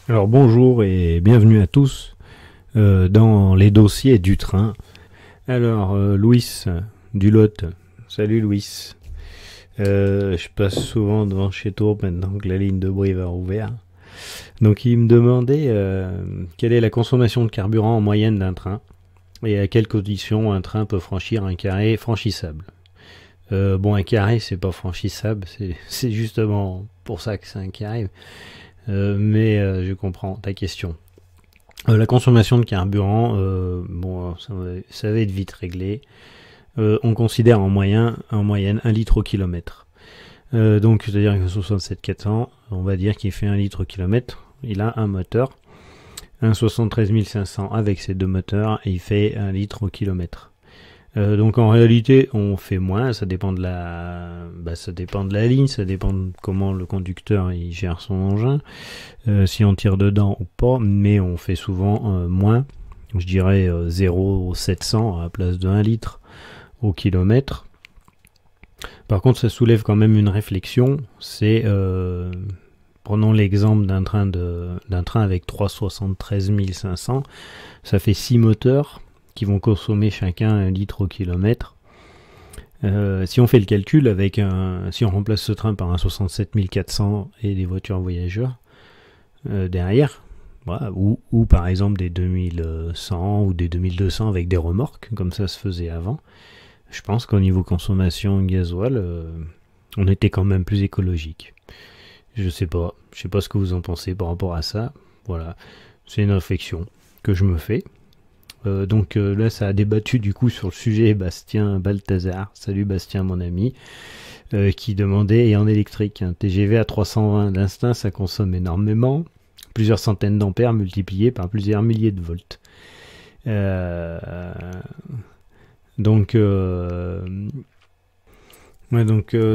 Alors bonjour et bienvenue à tous dans les dossiers du train. Alors Louis du Lot, salut Louis. Je passe souvent devant chez toi maintenant que la ligne de Brive a rouvert. Donc il me demandait quelle est la consommation de carburant en moyenne d'un train et à quelles conditions un train peut franchir un carré franchissable. Bon, un carré c'est pas franchissable, c'est justement pour ça que c'est un carré. Mais je comprends ta question. La consommation de carburant, ça va être vite réglé. On considère en moyenne 1 litre au kilomètre. Donc, c'est-à-dire que 67 400, on va dire qu'il fait 1 litre au kilomètre. Il a un moteur, un 73 500 avec ses deux moteurs, et il fait 1 litre au kilomètre. Donc en réalité on fait moins, ça dépend de la ligne, ça dépend de comment le conducteur il gère son engin, si on tire dedans ou pas, mais on fait souvent moins, je dirais 0,700 à la place de 1 litre au kilomètre. Par contre ça soulève quand même une réflexion, c'est prenons l'exemple d'un train avec 373 500, ça fait 6 moteurs qui vont consommer chacun 1 litre au kilomètre. Si on fait le calcul si on remplace ce train par un 67 400 et des voitures voyageurs derrière, voilà, ou par exemple des 2100 ou des 2200 avec des remorques, comme ça se faisait avant, je pense qu'au niveau consommation gasoil, on était quand même plus écologique. Je sais pas ce que vous en pensez par rapport à ça. Voilà, c'est une réflexion que je me fais. Donc là ça a débattu du coup sur le sujet Bastien Balthazar, salut Bastien mon ami, qui demandait, et en électrique, un TGV à 320 d'instinct ça consomme énormément, plusieurs centaines d'ampères multipliés par plusieurs milliers de volts. Donc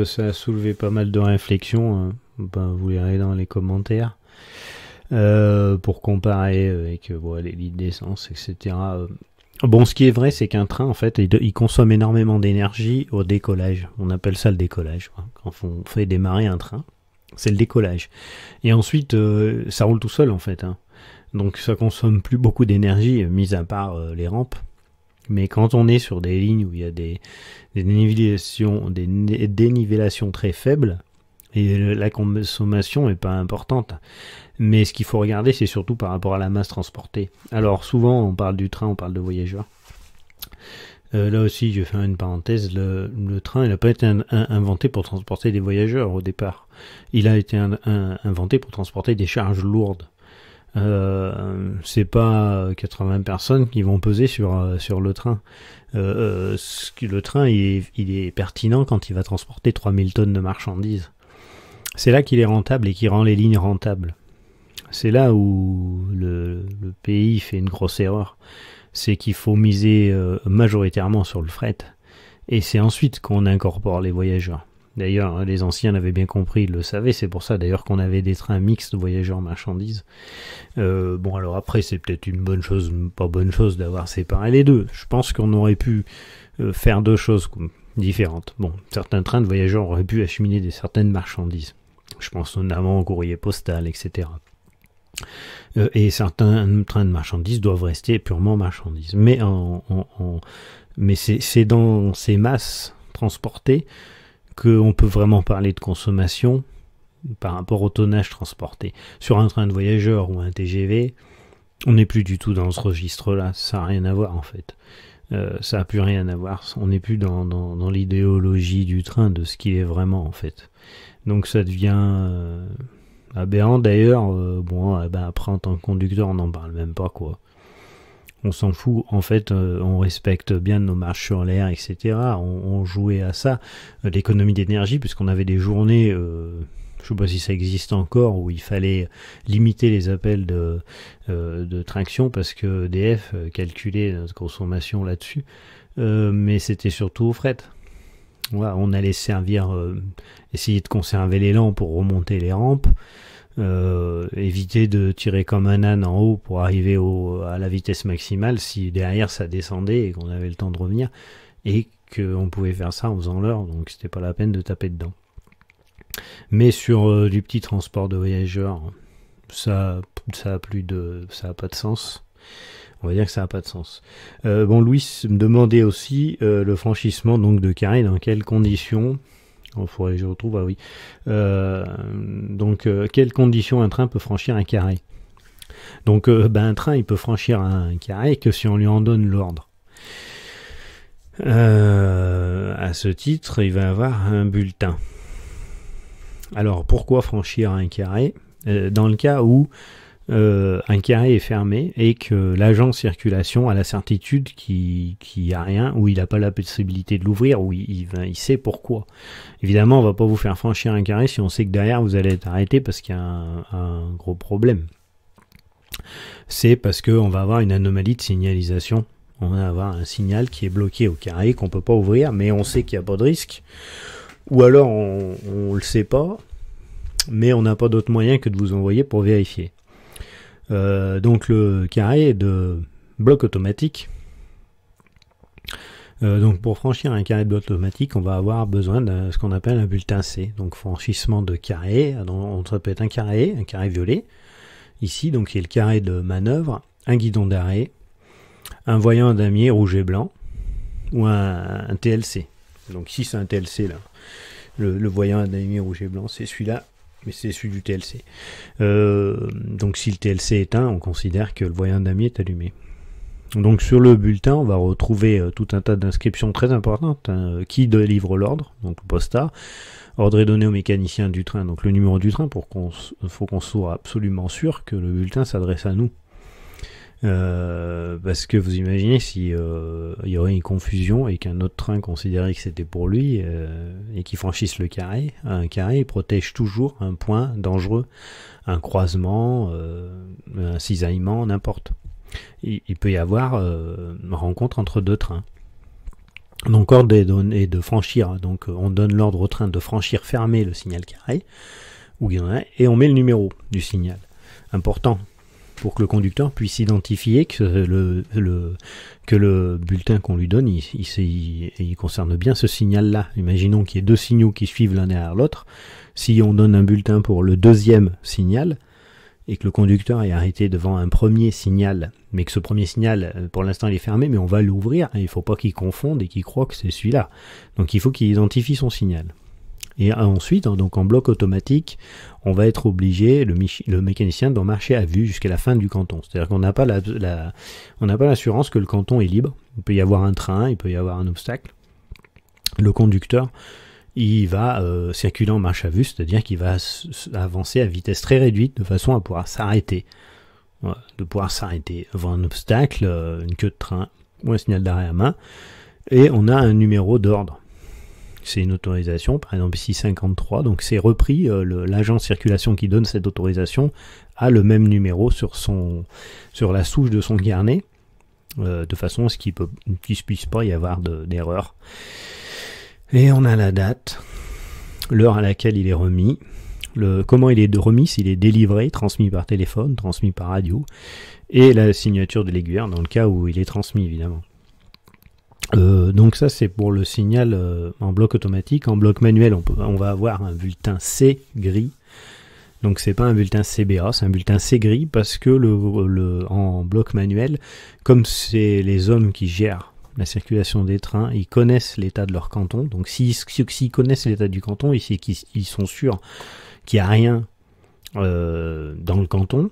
ça a soulevé pas mal de réflexions, vous verrez dans les commentaires. Pour comparer avec les litres d'essence, etc. Bon, ce qui est vrai, c'est qu'un train, en fait, il consomme énormément d'énergie au décollage. On appelle ça le décollage. Quand on fait démarrer un train, c'est le décollage. Et ensuite, ça roule tout seul, en fait. Donc, ça consomme plus beaucoup d'énergie, mis à part les rampes. Mais quand on est sur des lignes où il y a des dénivellations très faibles, et la consommation est pas importante. Mais ce qu'il faut regarder, c'est surtout par rapport à la masse transportée. Alors souvent, on parle du train, on parle de voyageurs. Là aussi, je vais faire une parenthèse. Le train, il n'a pas été inventé pour transporter des voyageurs au départ. Il a été inventé pour transporter des charges lourdes. C'est pas 80 personnes qui vont peser sur le train. Le train, il est pertinent quand il va transporter 3000 tonnes de marchandises. C'est là qu'il est rentable et qui rend les lignes rentables. C'est là où le pays fait une grosse erreur. C'est qu'il faut miser majoritairement sur le fret. Et c'est ensuite qu'on incorpore les voyageurs. D'ailleurs, les anciens l'avaient bien compris, ils le savaient. C'est pour ça d'ailleurs qu'on avait des trains mixtes voyageurs-marchandises. Bon, alors après, c'est peut-être une bonne chose, pas bonne chose d'avoir séparé les deux. Je pense qu'on aurait pu faire deux choses différentes. Bon, certains trains de voyageurs auraient pu acheminer certaines marchandises. Je pense notamment au courrier postal, etc. Et certains trains de marchandises doivent rester purement marchandises. Mais c'est dans ces masses transportées qu'on peut vraiment parler de consommation par rapport au tonnage transporté. Sur un train de voyageurs ou un TGV, on n'est plus du tout dans ce registre-là. Ça n'a rien à voir en fait. Ça n'a plus rien à voir. On n'est plus dans l'idéologie du train, de ce qu'il est vraiment en fait. Donc ça devient aberrant d'ailleurs. Après en tant que conducteur on n'en parle même pas quoi. On s'en fout, en fait on respecte bien nos marches sur l'air, etc. On jouait à ça, l'économie d'énergie, puisqu'on avait des journées, je sais pas si ça existe encore, où il fallait limiter les appels de traction parce que EDF calculait notre consommation là-dessus, mais c'était surtout au fret. Voilà, on allait essayer de conserver l'élan pour remonter les rampes, éviter de tirer comme un âne en haut pour arriver à la vitesse maximale si derrière ça descendait et qu'on avait le temps de revenir, et qu'on pouvait faire ça en faisant l'heure, donc c'était pas la peine de taper dedans. Mais sur du petit transport de voyageurs, ça a pas de sens. On va dire que ça n'a pas de sens. Bon, Louis me demandait aussi le franchissement donc de carré, dans quelles conditions. Il faudrait que je retrouve, ah oui. Quelles conditions un train peut franchir un carré? Donc, un train, il peut franchir un carré que si on lui en donne l'ordre. À ce titre, il va avoir un bulletin. Alors, pourquoi franchir un carré? Dans le cas où un carré est fermé et que l'agent de circulation a la certitude qu'il n'y a rien, ou il n'a pas la possibilité de l'ouvrir, ou il sait pourquoi. Évidemment, on ne va pas vous faire franchir un carré si on sait que derrière vous allez être arrêté parce qu'il y a un gros problème. C'est parce qu'on va avoir une anomalie de signalisation. On va avoir un signal qui est bloqué au carré, qu'on ne peut pas ouvrir, mais on sait qu'il n'y a pas de risque. Ou alors on ne le sait pas, mais on n'a pas d'autre moyen que de vous envoyer pour vérifier. Donc le carré est de bloc automatique. Donc pour franchir un carré de bloc automatique, on va avoir besoin de ce qu'on appelle un bulletin C. Donc franchissement de carré, ça peut être un carré violet. Ici, donc il y a le carré de manœuvre, un guidon d'arrêt, un voyant à damier rouge et blanc, ou un TLC. Donc ici c'est un TLC là. Le voyant à damier rouge et blanc, c'est celui-là. Mais c'est celui du TLC. Donc si le TLC est éteint, on considère que le voyant damier est allumé. Donc sur le bulletin, on va retrouver tout un tas d'inscriptions très importantes. Qui délivre l'ordre, donc le posta. Ordre est donné au mécanicien du train, donc le numéro du train, faut qu'on soit absolument sûr que le bulletin s'adresse à nous. Parce que vous imaginez si il y aurait une confusion et qu'un autre train considérait que c'était pour lui et qu'il franchisse le carré. Un carré protège toujours un point dangereux, un croisement, un cisaillement, n'importe. Il peut y avoir une rencontre entre deux trains. Donc ordre est donné de franchir, donc on donne l'ordre au train de franchir fermer le signal carré et on met le numéro du signal. Important. Pour que le conducteur puisse identifier que le bulletin qu'on lui donne, il concerne bien ce signal-là. Imaginons qu'il y ait deux signaux qui suivent l'un derrière l'autre. Si on donne un bulletin pour le deuxième signal, et que le conducteur est arrêté devant un premier signal, mais que ce premier signal, pour l'instant, il est fermé, mais on va l'ouvrir, et il ne faut pas qu'il confonde et qu'il croit que c'est celui-là. Donc il faut qu'il identifie son signal. Et ensuite, donc en bloc automatique, on va être obligé, le mécanicien doit marcher à vue jusqu'à la fin du canton. C'est-à-dire qu'on n'a pas l'assurance que le canton est libre. Il peut y avoir un train, il peut y avoir un obstacle. Le conducteur, il va circuler en marche à vue, c'est-à-dire qu'il va avancer à vitesse très réduite de façon à pouvoir s'arrêter. Voilà, de pouvoir s'arrêter devant un obstacle, une queue de train ou un signal d'arrêt à main. Et on a un numéro d'ordre. C'est une autorisation, par exemple ici 53, donc c'est repris, l'agent de circulation qui donne cette autorisation a le même numéro sur la souche de son carnet, de façon à ce qu'il ne puisse pas y avoir d'erreur. Et on a la date, l'heure à laquelle il est remis, comment il est remis, s'il est délivré, transmis par téléphone, transmis par radio, et la signature de l'aiguilleur dans le cas où il est transmis évidemment. Donc ça c'est pour le signal en bloc automatique. En bloc manuel on va avoir un bulletin C gris. Donc c'est pas un bulletin CBA, c'est un bulletin C gris parce que en bloc manuel, comme c'est les hommes qui gèrent la circulation des trains, ils connaissent l'état de leur canton. Donc s'ils connaissent l'état du canton, ils sont sûrs qu'il n'y a rien dans le canton,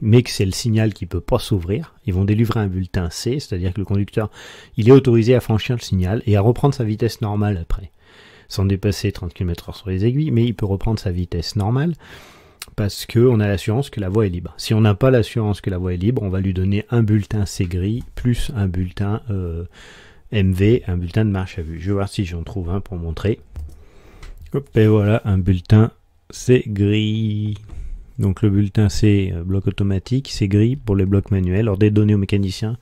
mais que c'est le signal qui ne peut pas s'ouvrir, ils vont délivrer un bulletin C, c'est-à-dire que le conducteur, il est autorisé à franchir le signal et à reprendre sa vitesse normale après, sans dépasser 30 km/h sur les aiguilles, mais il peut reprendre sa vitesse normale parce qu'on a l'assurance que la voie est libre. Si on n'a pas l'assurance que la voie est libre, on va lui donner un bulletin C gris plus un bulletin MV, un bulletin de marche à vue. Je vais voir si j'en trouve un pour montrer. Hop, et voilà, un bulletin C gris. Donc le bulletin C, bloc automatique, c'est gris pour les blocs manuels. Ordre est donné au mécanicien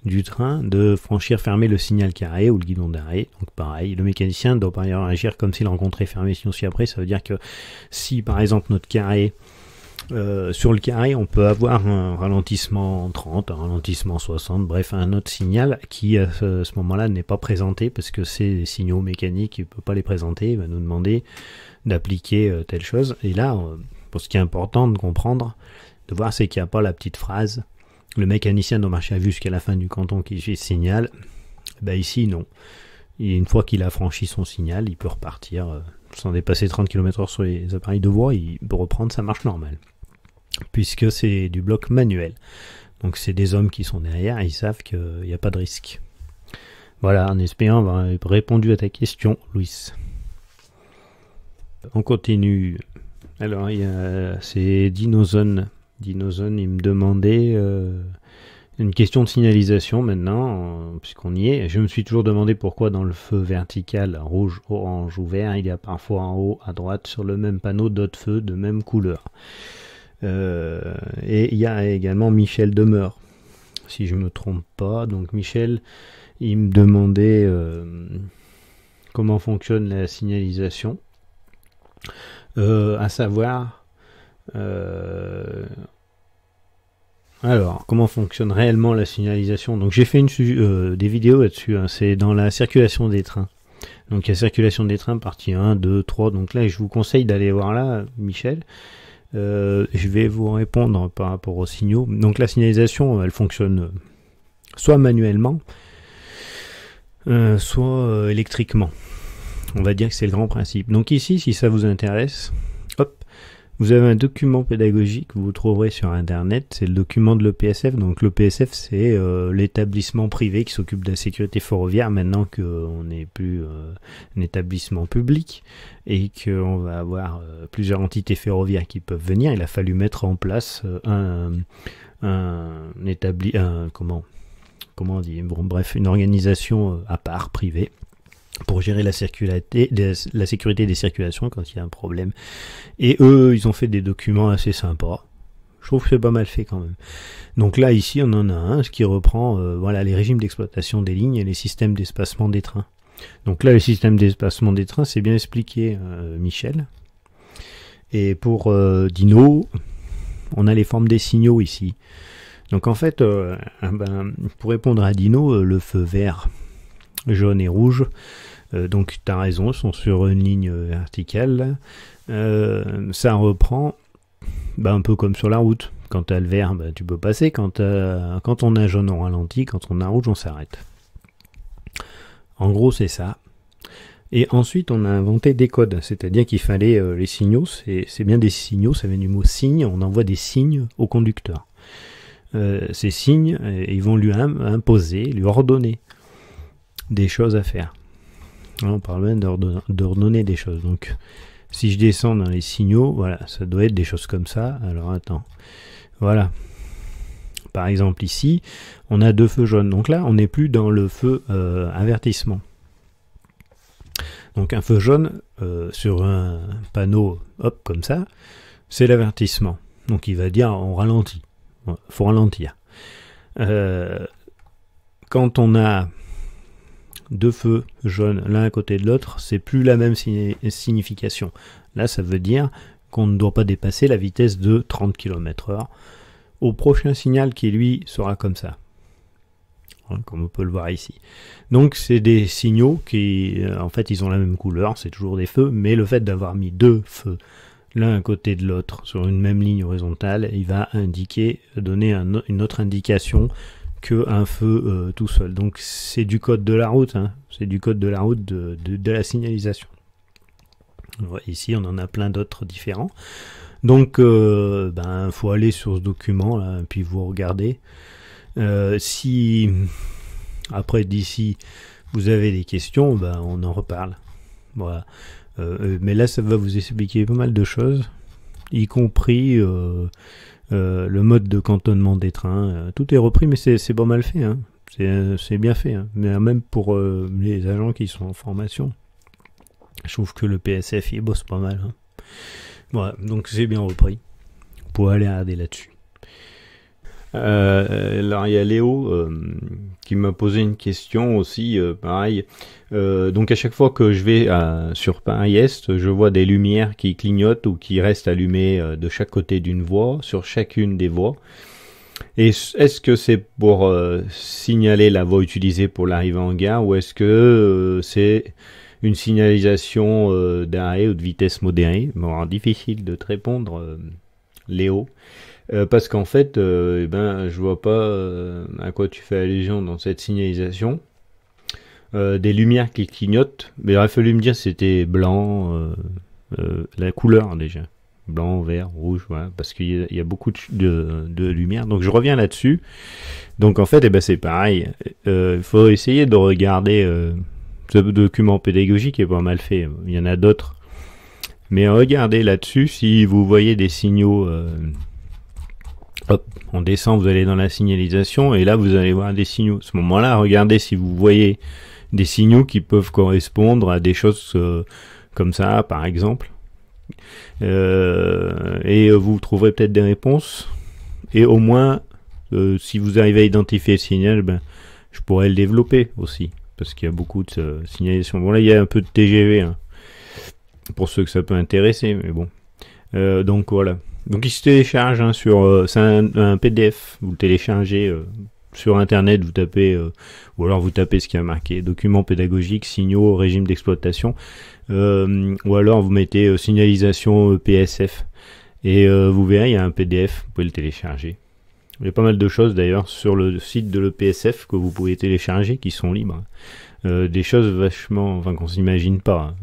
du train de franchir fermer le signal carré ou le guidon d'arrêt. Donc pareil, le mécanicien doit par ailleurs agir comme si le rencontrait fermé, sinon si après, ça veut dire que si par exemple notre carré, sur le carré, on peut avoir un ralentissement 30, un ralentissement 60, bref, un autre signal qui à ce moment-là n'est pas présenté parce que c'est des signaux mécaniques, il ne peut pas les présenter, il va nous demander d'appliquer telle chose. Et là, Pour ce qui est important de comprendre, de voir, c'est qu'il n'y a pas la petite phrase « Le mécanicien doit marcher à vue jusqu'à la fin du canton qui suit ce signal ». Ben ici, non. Et une fois qu'il a franchi son signal, il peut repartir sans dépasser 30 km/h sur les appareils de voie, il peut reprendre sa marche normale. Puisque c'est du bloc manuel. Donc c'est des hommes qui sont derrière et ils savent qu'il n'y a pas de risque. Voilà, en espérant avoir répondu à ta question, Louis. On continue. Alors, c'est Dinozone. Dinozone, il me demandait une question de signalisation maintenant, puisqu'on y est. Je me suis toujours demandé pourquoi dans le feu vertical, rouge, orange ou vert, il y a parfois en haut, à droite, sur le même panneau, d'autres feux de même couleur. Et il y a également Michel Demeur, si je ne me trompe pas. Donc Michel, il me demandait comment fonctionne la signalisation. À savoir, alors, comment fonctionne réellement la signalisation? Donc j'ai fait des vidéos là-dessus, hein. C'est dans la circulation des trains. Donc il y a circulation des trains, partie 1, 2, 3. Donc là, je vous conseille d'aller voir là, Michel. Je vais vous répondre par rapport aux signaux. Donc la signalisation, elle fonctionne soit manuellement, soit électriquement. On va dire que c'est le grand principe. Donc ici, si ça vous intéresse, hop, vous avez un document pédagogique que vous trouverez sur Internet. C'est le document de l'EPSF. Donc l'EPSF, c'est l'établissement privé qui s'occupe de la sécurité ferroviaire maintenant qu'on n'est plus un établissement public et qu'on va avoir plusieurs entités ferroviaires qui peuvent venir. Il a fallu mettre en place une organisation à part, privée, pour gérer la sécurité des circulations quand il y a un problème. Et eux, ils ont fait des documents assez sympas. Je trouve que c'est pas mal fait quand même. Donc là, ici, on en a un, ce qui reprend voilà, les régimes d'exploitation des lignes et les systèmes d'espacement des trains. Donc là, le système d'espacement des trains, c'est bien expliqué, Michel. Et pour Dino, on a les formes des signaux ici. Donc en fait, pour répondre à Dino, le feu vert, jaune et rouge, donc tu as raison, ils sont sur une ligne verticale. Ça reprend un peu comme sur la route. Quand tu as le vert, tu peux passer. Quand on a jaune, on ralentit. Quand on a rouge, on s'arrête. En gros, c'est ça. Et ensuite, on a inventé des codes. C'est-à-dire qu'il fallait les signaux. C'est bien des signaux, ça vient du mot signe. On envoie des signes au conducteur. Ces signes, ils vont lui imposer, lui ordonner des choses à faire. On parle même d'ordonner des choses. Donc, si je descends dans les signaux, voilà, ça doit être des choses comme ça. Alors, attends. Voilà. Par exemple, ici, on a deux feux jaunes. Donc là, on n'est plus dans le feu avertissement. Donc, un feu jaune sur un panneau, hop, comme ça, c'est l'avertissement. Donc, il va dire, on ralentit. Il faut ralentir. Quand on a deux feux jaunes l'un à côté de l'autre, c'est plus la même signification. Là, ça veut dire qu'on ne doit pas dépasser la vitesse de 30 km/h au prochain signal qui, lui, sera comme ça. Comme on peut le voir ici. Donc, c'est des signaux qui, en fait, ils ont la même couleur, c'est toujours des feux, mais le fait d'avoir mis deux feux l'un à côté de l'autre sur une même ligne horizontale, il va donner une autre indication qu'un feu tout seul. Donc c'est du code de la route, hein. C'est du code de la route de la signalisation. Ouais, ici on en a plein d'autres différents. Donc faut aller sur ce document là, puis vous regardez. Si après d'ici vous avez des questions, on en reparle. Voilà. Mais là ça va vous expliquer pas mal de choses, y compris le mode de cantonnement des trains. Tout est repris, mais c'est pas mal fait, hein. C'est bien fait, hein. Mais même pour les agents qui sont en formation, je trouve que le PSF il bosse pas mal, hein. Voilà, donc c'est bien repris. Vous pouvez aller regarder là-dessus. Alors il y a Léo qui m'a posé une question aussi, pareil. Donc à chaque fois que je vais sur Paris-Est, je vois des lumières qui clignotent ou qui restent allumées de chaque côté d'une voie, sur chacune des voies. Et est-ce que c'est pour signaler la voie utilisée pour l'arrivée en gare, ou est-ce que c'est une signalisation d'arrêt ou de vitesse modérée. Bon, alors, difficile de te répondre, Léo, parce qu'en fait, je vois pas à quoi tu fais allusion dans cette signalisation. Des lumières qui clignotent, mais il aurait fallu me dire si c'était blanc, la couleur déjà. Blanc, vert, rouge, voilà, parce qu'il y a beaucoup de lumière. Donc je reviens là-dessus. Donc en fait, c'est pareil. Il faut essayer de regarder ce document pédagogique est pas mal fait. Il y en a d'autres. Mais regardez là-dessus si vous voyez des signaux. Hop, on descend, vous allez dans la signalisation et là vous allez voir des signaux. À ce moment-là, regardez si vous voyez des signaux qui peuvent correspondre à des choses comme ça, par exemple. Et vous trouverez peut-être des réponses. Et au moins, si vous arrivez à identifier le signal, je pourrais le développer aussi. Parce qu'il y a beaucoup de signalisation. Bon, là, il y a un peu de TGV, hein, pour ceux que ça peut intéresser, mais bon. Donc, voilà. Donc, il se télécharge c'est un PDF. Vous le téléchargez sur Internet, vous tapez, ou alors vous tapez ce qui a marqué document pédagogique, signaux, régime d'exploitation, ou alors vous mettez signalisation PSF, et vous verrez, il y a un PDF, vous pouvez le télécharger. Il y a pas mal de choses d'ailleurs sur le site de l'EPSF que vous pouvez télécharger, qui sont libres. Des choses vachement, qu'on s'imagine pas.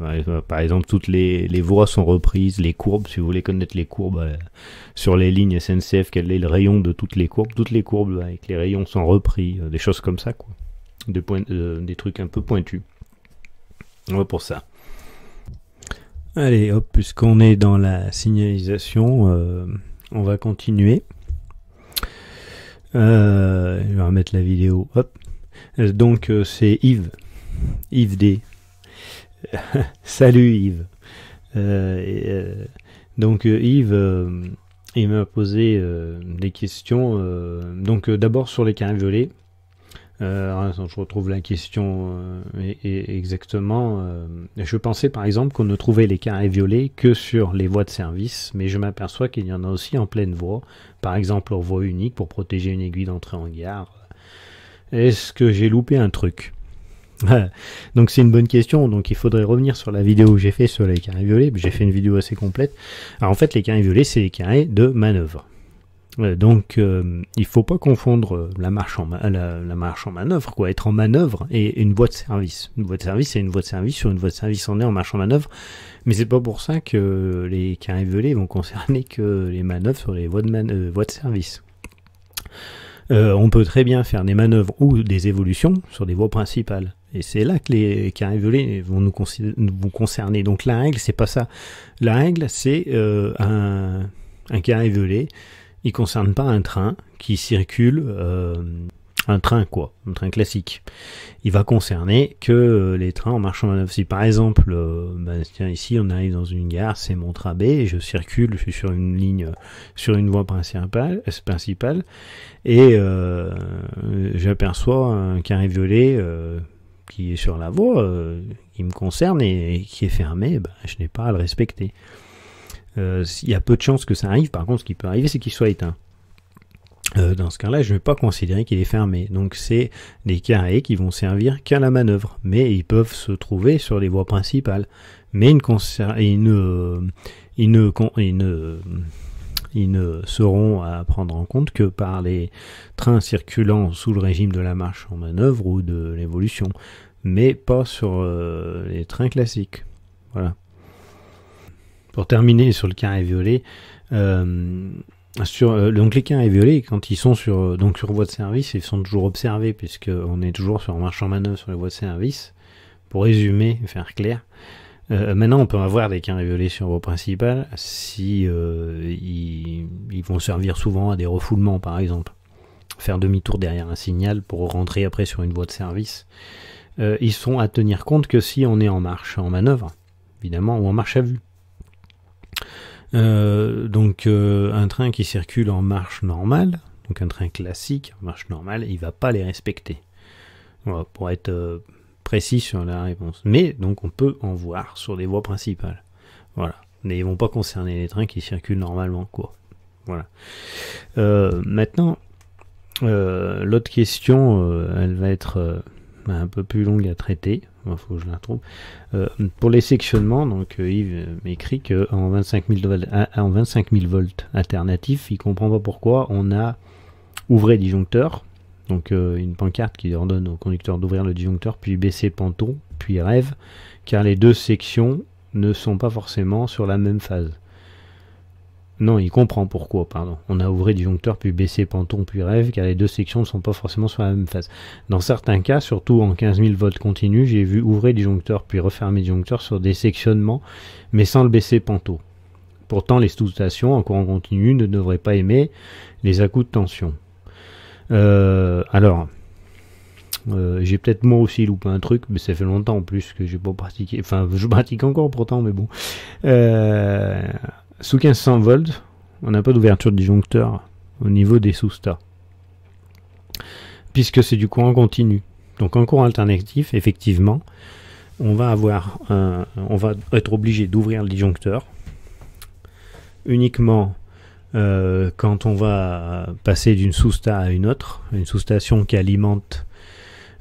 Par exemple, toutes les voies sont reprises, les courbes, si vous voulez connaître les courbes sur les lignes SNCF, quel est le rayon de toutes les courbes avec les rayons sont repris, des choses comme ça, quoi. Des trucs un peu pointus. Ouais, pour ça. Allez, hop, puisqu'on est dans la signalisation, on va continuer. Je vais remettre la vidéo. Hop. Donc c'est Yves D. Salut Yves. Donc Yves, il m'a posé des questions. Donc d'abord sur les carrés violets. Je retrouve la question exactement. Je pensais par exemple qu'on ne trouvait les carrés violets que sur les voies de service, mais je m'aperçois qu'il y en a aussi en pleine voie, par exemple en voie unique pour protéger une aiguille d'entrée en gare. Est-ce que j'ai loupé un truc? Donc c'est une bonne question, donc il faudrait revenir sur la vidéo que j'ai fait sur les carrés violets. J'ai fait une vidéo assez complète. Alors en fait les carrés violets c'est les carrés de manœuvre. Donc il faut pas confondre la marche en manœuvre, quoi, être en manœuvre, et une voie de service. Une voie de service, c'est une voie de service. Sur une voie de service, on est en marche en manœuvre, mais c'est pas pour ça que les carrés violets vont concerner que les manœuvres sur les voies de service. On peut très bien faire des manœuvres ou des évolutions sur des voies principales. Et c'est là que les carrés violets vont nous concerner. Donc la règle, c'est pas ça. La règle, c'est un carré violet. Il concerne pas un train qui circule, un train classique. Il va concerner que les trains en marche en manœuvre. Si par exemple, tiens, ici on arrive dans une gare, c'est Montrabé, je circule, je suis sur une ligne, sur une voie principale, et j'aperçois un carré violet qui est sur la voie, qui me concerne et qui est fermé, je n'ai pas à le respecter. Il y a peu de chances que ça arrive. Par contre, ce qui peut arriver, c'est qu'il soit éteint. Dans ce cas-là, je ne vais pas considérer qu'il est fermé. Donc, c'est des carrés qui vont servir qu'à la manœuvre. Mais ils peuvent se trouver sur les voies principales. Mais ils ne seront à prendre en compte que par les trains circulant sous le régime de la marche en manœuvre ou de l'évolution. Mais pas sur les trains classiques. Voilà. Pour terminer sur le carré violet, donc les carrés violets, quand ils sont sur voie de service, ils sont toujours observés, puisqu'on est toujours sur marche en manœuvre sur les voies de service. Pour résumer, faire clair. Maintenant, on peut avoir des carrés violets sur voie principale si ils vont servir souvent à des refoulements, par exemple. Faire demi-tour derrière un signal pour rentrer après sur une voie de service. Ils sont à tenir compte que si on est en marche en manœuvre, évidemment, ou en marche à vue. Un train qui circule en marche normale, donc un train classique en marche normale, il va pas les respecter. Voilà, pour être précis sur la réponse. Mais donc on peut en voir sur des voies principales. Voilà, mais ils vont pas concerner les trains qui circulent normalement, quoi. Voilà. Maintenant, l'autre question, elle va être un peu plus longue à traiter. Il faut que je la retrouve. Pour les sectionnements, donc Yves m'écrit qu'en 25 000 volts alternatifs, il comprend pas pourquoi on a ouvré le disjoncteur, donc une pancarte qui ordonne au conducteur d'ouvrir le disjoncteur, puis baisser le panton, puis rêve, car les deux sections ne sont pas forcément sur la même phase. Non, il comprend pourquoi, pardon. On a ouvert le disjoncteur, puis baissé panton, puis rêve, car les deux sections ne sont pas forcément sur la même phase. Dans certains cas, surtout en 15 000 volts continu, j'ai vu ouvrir le disjoncteur, puis refermer le disjoncteur sur des sectionnements, mais sans le baisser panton. Pourtant, les sous-stations en courant continu ne devraient pas émettre les à-coups de tension. J'ai peut-être moi aussi loupé un truc, mais ça fait longtemps en plus que j'ai pas pratiqué. Enfin, je pratique encore pourtant, mais bon. Sous 1500 volts, on n'a pas d'ouverture de disjoncteur au niveau des sous-stats, puisque c'est du courant continu. Donc en courant alternatif, effectivement, on va être obligé d'ouvrir le disjoncteur uniquement quand on va passer d'une sous-sta à une autre, une sous-station qui alimente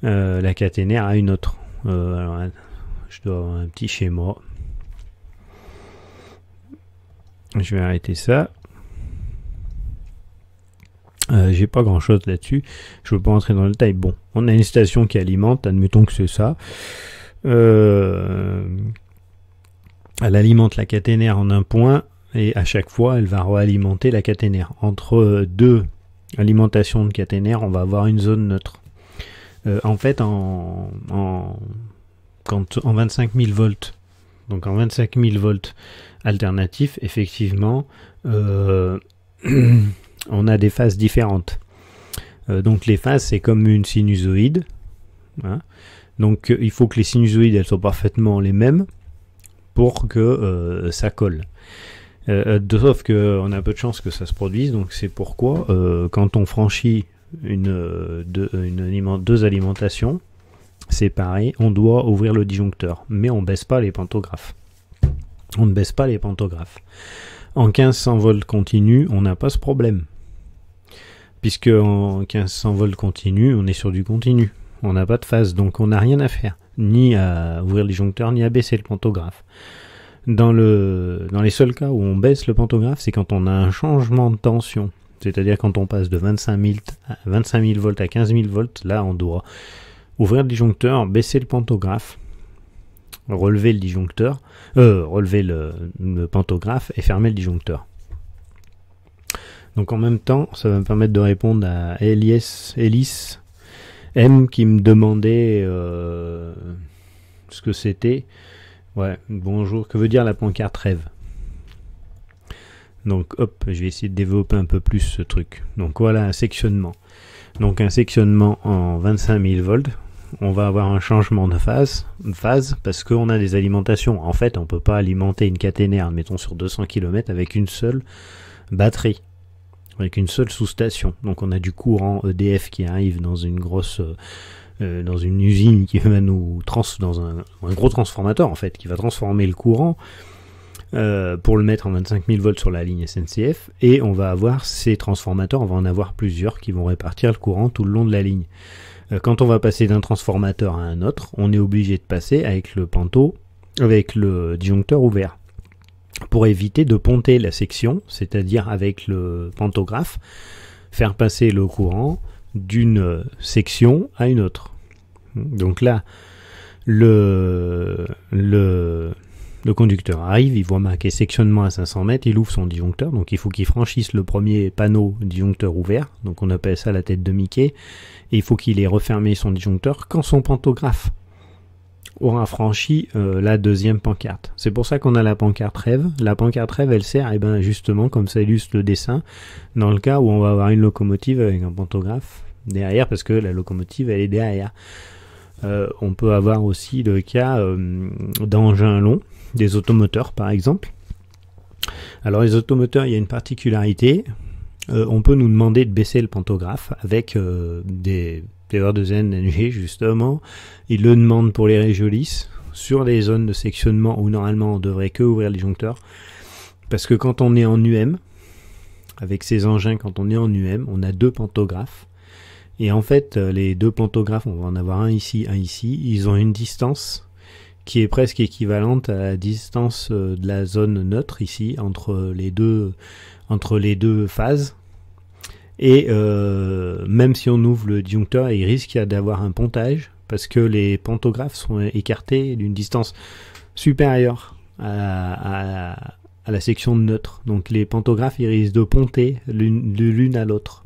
la caténaire à une autre. Alors, je dois avoir un petit schéma. Je vais arrêter ça. J'ai pas grand chose là-dessus. Je veux pas rentrer dans le détail. Bon, on a une station qui alimente, admettons que c'est ça. Elle alimente la caténaire en un point et à chaque fois elle va réalimenter la caténaire. Entre deux alimentations de caténaire, on va avoir une zone neutre. En fait, en 25 000 volts, donc en 25 000 volts alternatifs, effectivement, on a des phases différentes. Donc les phases, c'est comme une sinusoïde. Hein. Donc il faut que les sinusoïdes elles soient parfaitement les mêmes pour que ça colle. Sauf qu'on a un peu de chance que ça se produise, donc c'est pourquoi quand on franchit deux alimentations séparées, on doit ouvrir le disjoncteur, mais on ne baisse pas les pantographes. On ne baisse pas les pantographes. En 1500 volts continu, on n'a pas ce problème. Puisque en 1500 volts continu, on est sur du continu. On n'a pas de phase, donc on n'a rien à faire. Ni à ouvrir le disjoncteur, ni à baisser le pantographe. Dans les seuls cas où on baisse le pantographe, c'est quand on a un changement de tension. C'est-à-dire quand on passe de 25 000 volts à 15 000 volts, là on doit ouvrir le disjoncteur, baisser le pantographe, relever le disjoncteur, relever le pantographe et fermer le disjoncteur. Donc en même temps, ça va me permettre de répondre à Elias M qui me demandait ce que c'était. Ouais, bonjour, que veut dire la pancarte rêve? Donc hop, je vais essayer de développer un peu plus ce truc. Donc voilà un sectionnement. Donc un sectionnement en 25 000 volts. On va avoir un changement de phase parce qu'on a des alimentations. En fait, on ne peut pas alimenter une caténaire, mettons sur 200 km, avec une seule batterie, avec une seule sous-station. Donc on a du courant EDF qui arrive dans une grosse... dans une usine qui va nous dans un gros transformateur en fait, qui va transformer le courant pour le mettre en 25 000 volts sur la ligne SNCF, et on va avoir ces transformateurs, on va en avoir plusieurs qui vont répartir le courant tout le long de la ligne. Quand on va passer d'un transformateur à un autre, on est obligé de passer avec le disjoncteur ouvert pour éviter de ponter la section, c'est-à-dire avec le pantographe, faire passer le courant d'une section à une autre. Donc là, le conducteur arrive, il voit marqué sectionnement à 500 mètres, il ouvre son disjoncteur, donc il faut qu'il franchisse le premier panneau disjoncteur ouvert, donc on appelle ça la tête de Mickey, et il faut qu'il ait refermé son disjoncteur quand son pantographe aura franchi la deuxième pancarte. C'est pour ça qu'on a la pancarte rêve. La pancarte rêve, elle sert, justement, comme ça illustre le dessin, dans le cas où on va avoir une locomotive avec un pantographe derrière, parce que la locomotive, elle est derrière. On peut avoir aussi le cas d'engins longs, des automoteurs par exemple. Alors les automoteurs, il y a une particularité, on peut nous demander de baisser le pantographe avec des heures de ZNG justement. Ils le demandent pour les régiolis, sur les zones de sectionnement où normalement on devrait que ouvrir les disjoncteurs, parce que quand on est en UM, avec ces engins, quand on est en UM, on a deux pantographes, Et en fait, les deux pantographes, on va en avoir un ici, ils ont une distance qui est presque équivalente à la distance de la zone neutre ici, entre les deux phases. Et même si on ouvre le disjoncteur, il risque d'avoir un pontage, parce que les pantographes sont écartés d'une distance supérieure à la section de neutre. Donc les pantographes, ils risquent de ponter l'une à l'autre.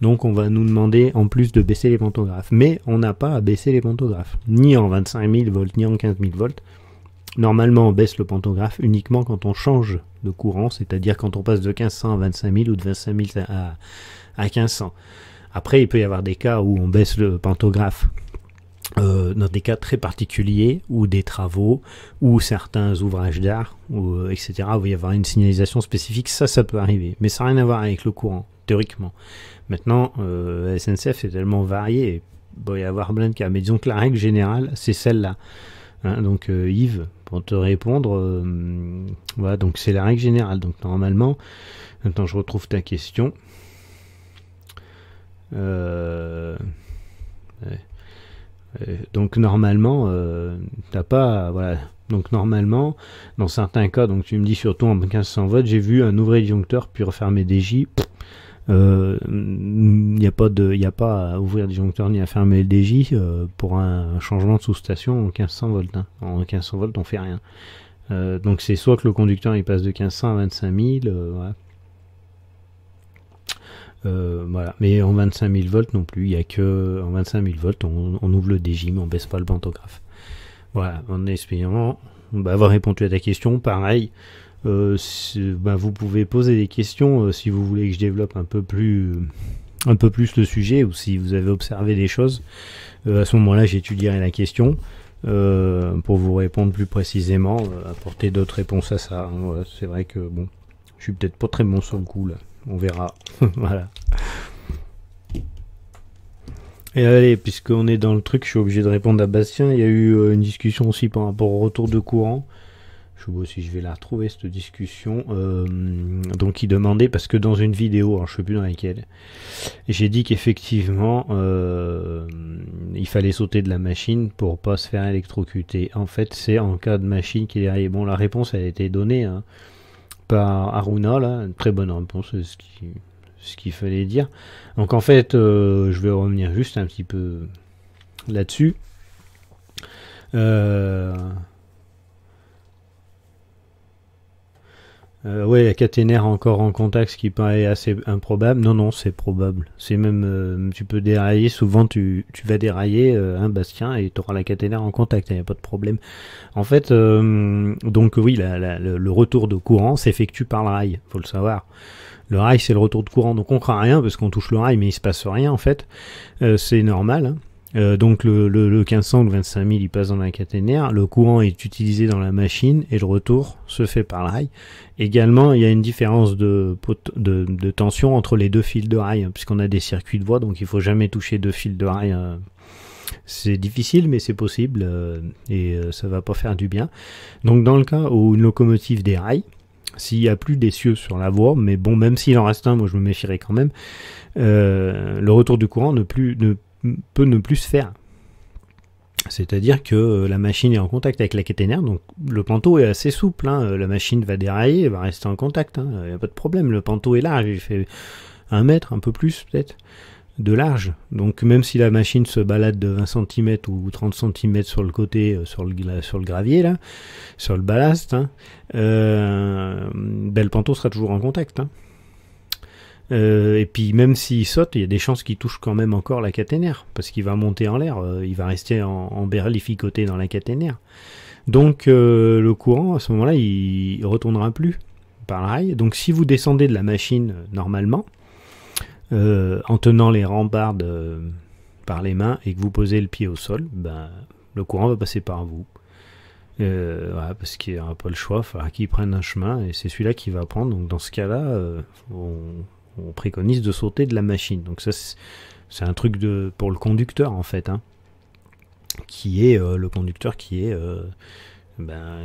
Donc on va nous demander en plus de baisser les pantographes. Mais on n'a pas à baisser les pantographes, ni en 25 000 volts, ni en 15 000 volts. Normalement, on baisse le pantographe uniquement quand on change de courant, c'est-à-dire quand on passe de 1500 à 25 000 ou de 25 000 à 1500. Après, il peut y avoir des cas où on baisse le pantographe dans des cas très particuliers, ou des travaux, ou certains ouvrages d'art, etc., où il va y avoir une signalisation spécifique, ça peut arriver. Mais ça n'a rien à voir avec le courant, théoriquement. Maintenant, la SNCF est tellement variée, il va y avoir plein de cas. Mais disons que la règle générale, c'est celle-là. Hein, donc Yves, pour te répondre, voilà, donc c'est la règle générale. Donc normalement, attends, je retrouve ta question. Donc normalement, t'as pas, voilà. Donc normalement, dans certains cas, donc tu me dis surtout en 1500 volts, j'ai vu un ouvrir le disjoncteur puis refermer des DJ. Il n'y a pas à ouvrir le disjoncteur ni à fermer le DJ pour un changement de sous-station en 1500 volts. Hein. En 1500 volts, on fait rien. Donc c'est soit que le conducteur il passe de 1500 à 25 000, voilà. Voilà. Mais en 25 000 volts non plus, il n'y a que en 25 000 volts on ouvre le DJ, mais on baisse pas le pantographe. Voilà, en espérant avoir répondu à ta question. Pareil, vous pouvez poser des questions si vous voulez que je développe un peu plus le sujet, ou si vous avez observé des choses. À ce moment-là, j'étudierai la question pour vous répondre plus précisément, apporter d'autres réponses à ça. Voilà, c'est vrai que bon, je suis peut-être pas très bon sur le coup là. On verra. Voilà. Et allez, puisqu'on est dans le truc, je suis obligé de répondre à Bastien. Il y a eu une discussion aussi par rapport au retour de courant. Je sais pas si je vais la retrouver, cette discussion. Donc il demandait, parce que dans une vidéo, alors je sais plus dans laquelle, j'ai dit qu'effectivement il fallait sauter de la machine pour pas se faire électrocuter. En fait, c'est en cas de machine qui est derrière. Bon, la réponse a été donnée hein, par Aruna, là, une très bonne réponse, ce qu'il fallait dire. Donc en fait, je vais revenir juste un petit peu là-dessus. Ouais, la caténaire encore en contact, ce qui paraît assez improbable. Non, c'est probable. C'est même, tu peux dérailler. Souvent, tu vas dérailler, Bastien, et tu auras la caténaire en contact. Il n'y a pas de problème. En fait, donc oui, le retour de courant s'effectue par le rail. Faut le savoir. Le rail, c'est le retour de courant. Donc on craint rien parce qu'on touche le rail, mais il se passe rien en fait. C'est normal. Hein. Donc le 1500 ou le 25 000 il passe dans la caténaire, le courant est utilisé dans la machine et le retour se fait par le rail. Également il y a une différence de tension entre les deux fils de rail, hein, puisqu'on a des circuits de voie, donc il faut jamais toucher deux fils de rail. C'est difficile mais c'est possible et ça va pas faire du bien. Donc dans le cas où une locomotive déraille, s'il n'y a plus d'essieux sur la voie, mais bon, même s'il en reste un, moi je me méfierais quand même, le retour du courant peut ne plus se faire. C'est-à-dire que la machine est en contact avec la caténaire, donc le panneau est assez souple, hein, la machine va dérailler, elle va rester en contact, il n'y a pas de problème, le panneau est large, il fait 1 mètre, un peu plus peut-être, de large, donc même si la machine se balade de 20 cm ou 30 cm sur le côté, sur le gravier, là, sur le ballast, hein, le panneau sera toujours en contact, hein. Et puis même s'il saute, il y a des chances qu'il touche quand même encore la caténaire, parce qu'il va monter en l'air, il va rester en berlificoté dans la caténaire. Donc le courant, à ce moment-là, il retournera plus par le rail. Donc si vous descendez de la machine normalement, en tenant les rambardes par les mains, et que vous posez le pied au sol, le courant va passer par vous. Voilà, parce qu'il n'y aura pas le choix, il faudra qu'il prenne un chemin, et c'est celui-là qui va prendre. Donc dans ce cas-là, on préconise de sauter de la machine. Donc ça, c'est un truc pour le conducteur en fait, hein, qui est le conducteur qui est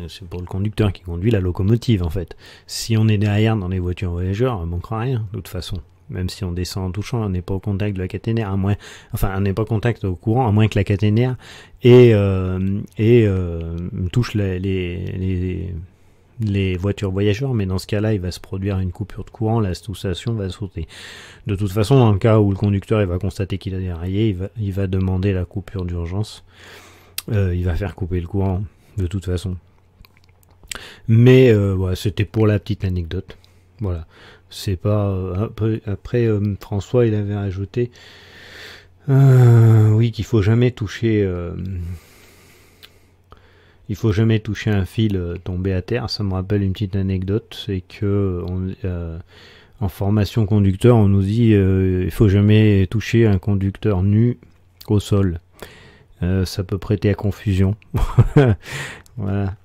c'est pour le conducteur qui conduit la locomotive en fait. Si on est derrière dans les voitures voyageurs, on manquera rien de toute façon. Même si on descend en touchant, on n'est pas au contact de la caténaire, à moins, enfin, on n'est pas au contact au courant, à moins que la caténaire touche les voitures voyageurs, mais dans ce cas-là, il va se produire une coupure de courant, la station va sauter. De toute façon, dans le cas où le conducteur il va constater qu'il a déraillé, il va demander la coupure d'urgence. Il va faire couper le courant, de toute façon. Mais voilà, c'était pour la petite anecdote. Voilà. C'est pas après François il avait rajouté oui qu'il faut jamais toucher un fil tombé à terre. Ça me rappelle une petite anecdote, c'est que en formation conducteur on nous dit il faut jamais toucher un conducteur nu au sol. Ça peut prêter à confusion. Voilà,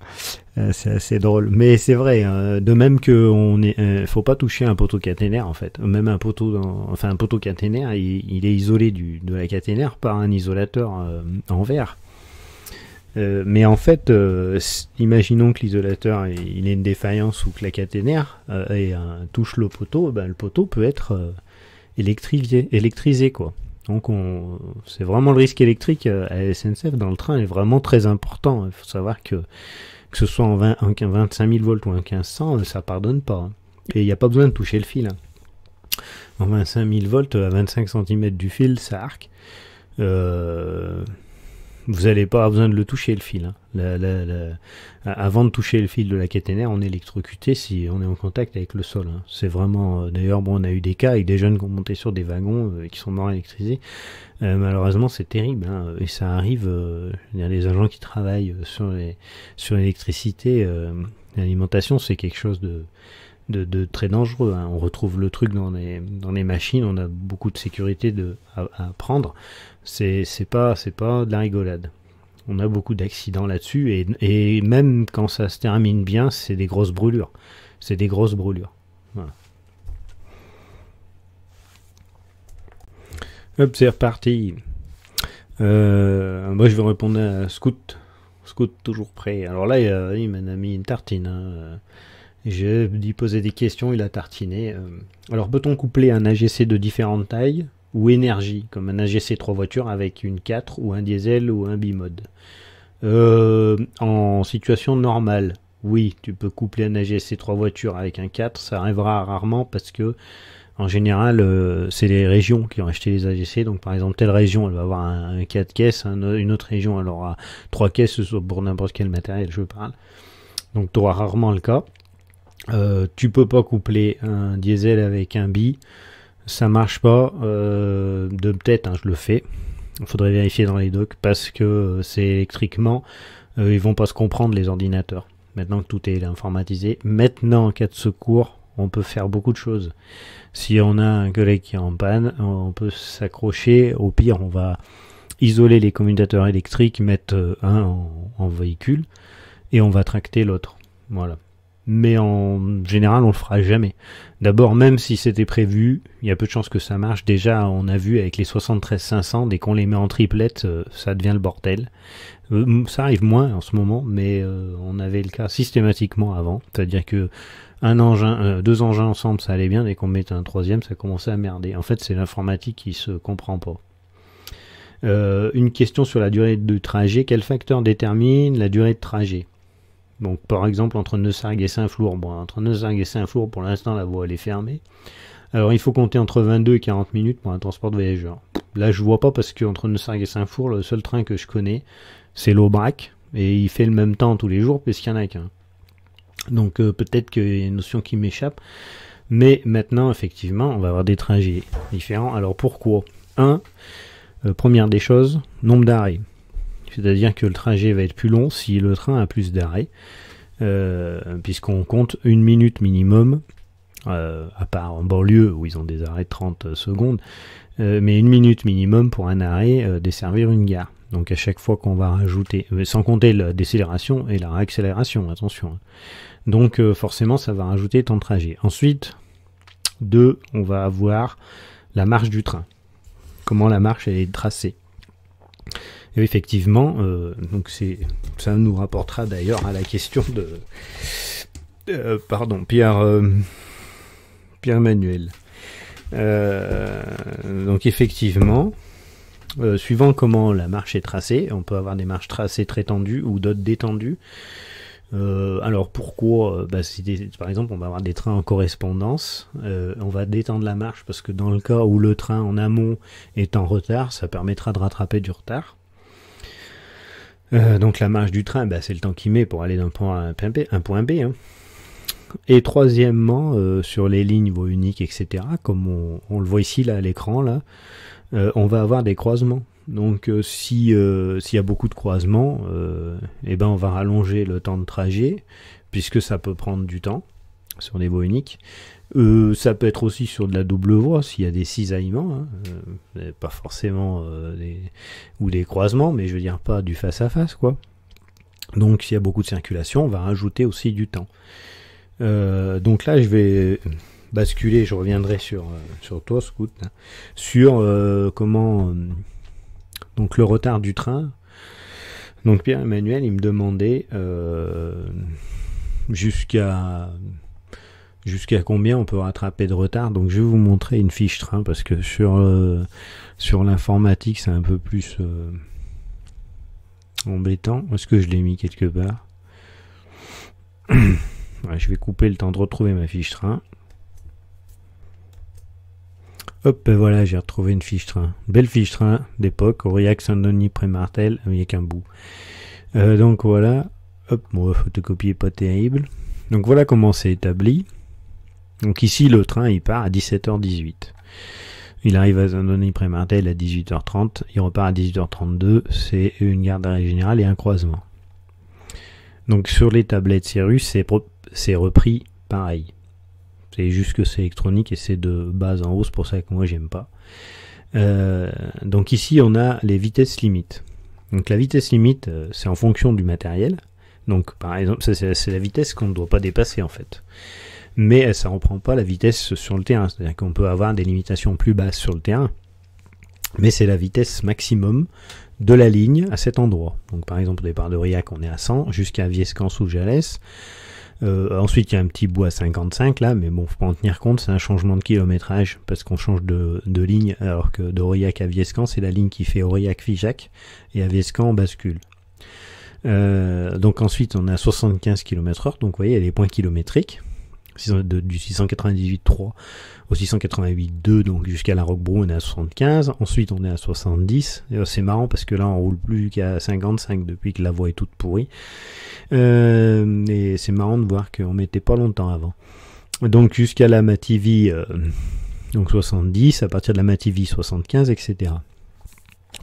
c'est assez drôle, mais c'est vrai. De même que faut pas toucher un poteau caténaire en fait. Même un poteau, un poteau caténaire, il est isolé de la caténaire par un isolateur en verre. Mais en fait, imaginons que l'isolateur il ait une défaillance ou que la caténaire touche le poteau peut être électrisé quoi. Donc c'est vraiment le risque électrique à la SNCF dans le train est vraiment très important. Il faut savoir que ce soit en 25 000 volts ou en 1500, ça pardonne pas. Et il n'y a pas besoin de toucher le fil. En 25 000 volts, à 25 cm du fil, ça arc. Vous n'allez pas avoir besoin de le toucher le fil. Avant de toucher le fil de la caténaire, on est électrocuté si on est en contact avec le sol. C'est vraiment. D'ailleurs, bon, on a eu des cas avec des jeunes qui ont monté sur des wagons qui sont morts électrisés. Malheureusement, c'est terrible. Et ça arrive. Il y a des agents qui travaillent sur l'électricité. L'alimentation, c'est quelque chose de très dangereux. On retrouve le truc dans les machines. On a beaucoup de sécurité à prendre. C'est pas de la rigolade. On a beaucoup d'accidents là-dessus et même quand ça se termine bien, c'est des grosses brûlures. Voilà. Hop, c'est reparti. Moi, je vais répondre à Scout. Scout toujours prêt. Alors là, il m'a mis une tartine. J'ai dit poser des questions, il a tartiné. Alors, peut-on coupler un AGC de différentes tailles ou énergie, comme un AGC 3 voitures avec une 4 ou un diesel ou un bimode? En situation normale, oui, tu peux coupler un AGC 3 voitures avec un 4, ça arrivera rarement parce que en général, c'est les régions qui ont acheté les AGC. Donc par exemple, telle région, elle va avoir un 4 caisses, une autre région, elle aura 3 caisses pour n'importe quel matériel, je parle. Donc tu auras rarement le cas. Tu peux pas coupler un diesel avec un bi. Ça marche pas, de tête, je le fais. Il faudrait vérifier dans les docs parce que c'est électriquement, ils vont pas se comprendre les ordinateurs. Maintenant que tout est informatisé, maintenant en cas de secours, on peut faire beaucoup de choses. Si on a un collègue qui est en panne, on peut s'accrocher. Au pire, on va isoler les commutateurs électriques, mettre un en véhicule et on va tracter l'autre. Voilà. Mais en général, on le fera jamais. D'abord, même si c'était prévu, il y a peu de chances que ça marche. Déjà, on a vu avec les 73-500, dès qu'on les met en triplette, ça devient le bordel. Ça arrive moins en ce moment, mais on avait le cas systématiquement avant. C'est-à-dire que deux engins ensemble, ça allait bien. Dès qu'on mettait un troisième, ça commençait à merder. En fait, c'est l'informatique qui se comprend pas. Une question sur la durée de trajet. Quel facteur détermine la durée de trajet? Donc, par exemple, entre Neussargues et Saint-Flour. Bon, entre Neussargues et Saint-Flour, pour l'instant, la voie, elle est fermée. Alors, il faut compter entre 22 et 40 minutes pour un transport de voyageurs. Là, je vois pas parce qu'entre Neussargues et Saint-Flour, le seul train que je connais, c'est l'Aubrac. Et il fait le même temps tous les jours, puisqu'il y en a qu'un. Donc, peut-être qu'il y a une notion qui m'échappe. Mais maintenant, effectivement, on va avoir des trajets différents. Alors, pourquoi? Première des choses, nombre d'arrêts. C'est-à-dire que le trajet va être plus long si le train a plus d'arrêts, puisqu'on compte 1 minute minimum, à part en banlieue où ils ont des arrêts de 30 secondes, mais 1 minute minimum pour un arrêt, desservir une gare. Donc à chaque fois qu'on va rajouter, sans compter la décélération et la réaccélération, attention. Donc forcément ça va rajouter temps de trajet. Ensuite, on va avoir la marche du train. Comment la marche elle est tracée. Et effectivement, donc ça nous rapportera d'ailleurs à la question de Pierre Emmanuel. Donc effectivement, suivant comment la marche est tracée, on peut avoir des marches tracées très tendues ou d'autres détendues. Alors pourquoi par exemple on va avoir des trains en correspondance, on va détendre la marche parce que dans le cas où le train en amont est en retard, ça permettra de rattraper du retard. Donc la marche du train, c'est le temps qu'il met pour aller d'un point A à un point B. Hein. Et troisièmement, sur les lignes voies uniques, etc., comme on le voit ici là à l'écran, là, on va avoir des croisements. Donc s'il y a beaucoup de croisements, on va rallonger le temps de trajet, puisque ça peut prendre du temps sur des voies uniques. Ça peut être aussi sur de la double voie, s'il y a des cisaillements, pas forcément des croisements, mais je veux dire pas du face-à-face, quoi. Donc s'il y a beaucoup de circulation, on va rajouter aussi du temps. Donc là, je vais basculer, je reviendrai sur toi, Scout, hein, sur comment... donc le retard du train. Donc Pierre-Emmanuel, il me demandait jusqu'à combien on peut rattraper de retard. Donc je vais vous montrer une fiche train parce que sur l'informatique c'est un peu plus embêtant. Est-ce que je l'ai mis quelque part? Ouais, je vais couper le temps de retrouver ma fiche train. Hop, et voilà, j'ai retrouvé une fiche train. Belle fiche train d'époque, Aurillac, Saint-Denis, Pré-Martel, avec un bout. Donc voilà, hop, mon photocopie est pas terrible. Donc voilà comment c'est établi. Donc ici, le train, il part à 17h18. Il arrive à Saint-Denis, Pré-Martel à 18h30. Il repart à 18h32. C'est une gare d'arrêt général et un croisement. Donc sur les tablettes Cyrus, c'est repris pareil. C'est juste que c'est électronique et c'est de bas en haut, c'est pour ça que moi j'aime pas. Donc ici on a les vitesses limites. Donc la vitesse limite, c'est en fonction du matériel. Donc par exemple, c'est la vitesse qu'on ne doit pas dépasser en fait. Mais ça ne reprend pas la vitesse sur le terrain. C'est-à-dire qu'on peut avoir des limitations plus basses sur le terrain. Mais c'est la vitesse maximum de la ligne à cet endroit. Donc par exemple au départ d'Aurillac on est à 100 jusqu'à Viescamp sous Jalès. Ensuite il y a un petit bout à 55 là, mais bon faut pas en tenir compte, c'est un changement de kilométrage parce qu'on change de ligne, alors que d'Aurillac à Viescamp c'est la ligne qui fait Aurillac-Figeac et à Viescamp on bascule. Donc ensuite on a 75 km/h, donc vous voyez il y a les points kilométriques du 698.3 au 688.2, donc jusqu'à la Roquebrune on est à 75, ensuite on est à 70, et c'est marrant parce que là on roule plus qu'à 55 depuis que la voie est toute pourrie, et c'est marrant de voir qu'on mettait pas longtemps avant. Donc jusqu'à la Mativi, donc 70, à partir de la Mativi 75, etc.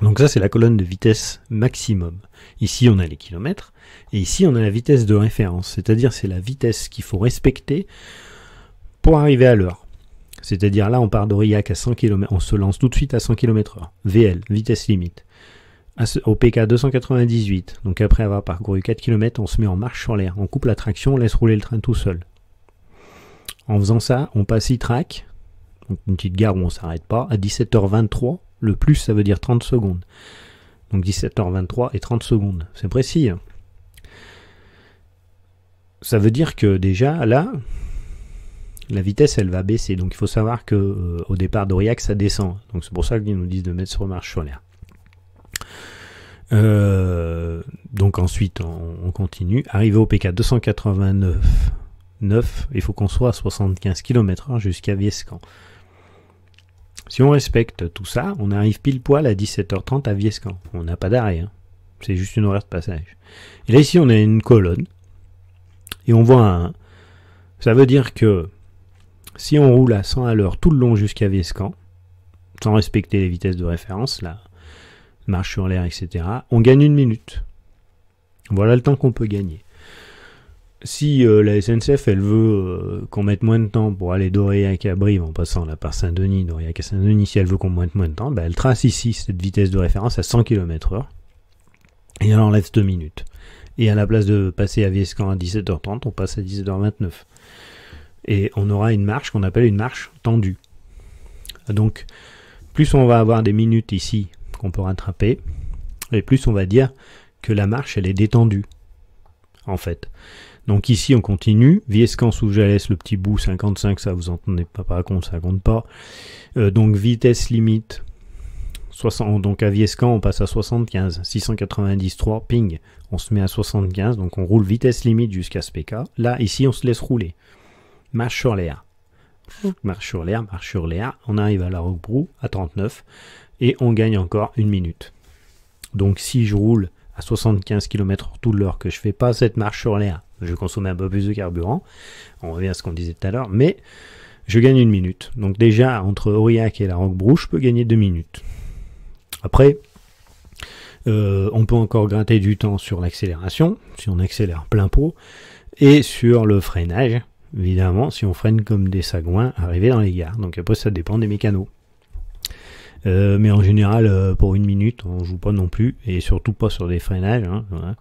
Donc ça c'est la colonne de vitesse maximum. Ici on a les kilomètres, et ici on a la vitesse de référence, c'est-à-dire c'est la vitesse qu'il faut respecter pour arriver à l'heure. C'est-à-dire là on part d'Aurillac à 100 km, on se lance tout de suite à 100 km/h, VL, vitesse limite. Au PK 298, donc après avoir parcouru 4 km, on se met en marche sur l'air, on coupe la traction, on laisse rouler le train tout seul. En faisant ça, on passe e-track, donc une petite gare où on s'arrête pas, à 17h23, le plus ça veut dire 30 secondes. Donc 17h23 et 30 secondes, c'est précis. Hein. Ça veut dire que déjà là, la vitesse elle va baisser, donc il faut savoir que au départ d'Aurillac ça descend, donc c'est pour ça qu'ils nous disent de mettre sur marche sur l'air. Donc ensuite on continue, arrivé au PK 289.9, il faut qu'on soit à 75 km/h jusqu'à Viescamp. Si on respecte tout ça, on arrive pile poil à 17h30 à Viescamp. On n'a pas d'arrêt, hein. C'est juste une horaire de passage. Et là ici on a une colonne, et on voit un... Ça veut dire que si on roule à 100 à l'heure tout le long jusqu'à Viescamp, sans respecter les vitesses de référence, la marche sur l'air, etc., on gagne 1 minute. Voilà le temps qu'on peut gagner. Si la SNCF elle veut qu'on mette moins de temps pour aller d'Aurillac à Brive en passant là par Saint-Denis, d'Aurillac à Saint-Denis, si elle veut qu'on mette moins de temps, elle trace ici cette vitesse de référence à 100 km/h et elle enlève 2 minutes. Et à la place de passer à Viescamp à 17h30, on passe à 17h29. Et on aura une marche qu'on appelle une marche tendue. Donc, plus on va avoir des minutes ici qu'on peut rattraper, et plus on va dire que la marche elle est détendue. en fait. Donc ici on continue, Viescans où je laisse le petit bout 55, ça vous en tenez pas compte, ça compte pas. Donc vitesse limite 60, donc à Viescans on passe à 75, 693 ping, on se met à 75, donc on roule vitesse limite jusqu'à ce PK. Là ici on se laisse rouler, marche sur l'air, marche sur l'air, marche sur l'air, on arrive à la Roquebrou à 39 et on gagne encore 1 minute. Donc si je roule à 75 km/h tout l'heure, que je fais pas cette marche sur l'air, je consomme un peu plus de carburant, on revient à ce qu'on disait tout à l'heure, mais je gagne 1 minute. Donc déjà, entre Aurillac et la Roquebrou, je peux gagner 2 minutes. Après, on peut encore gratter du temps sur l'accélération, si on accélère plein pot, et sur le freinage, évidemment, si on freine comme des sagouins arrivés dans les gares. Donc après, ça dépend des mécanos. Mais en général, pour 1 minute, on joue pas non plus, et surtout pas sur des freinages. Hein, voilà.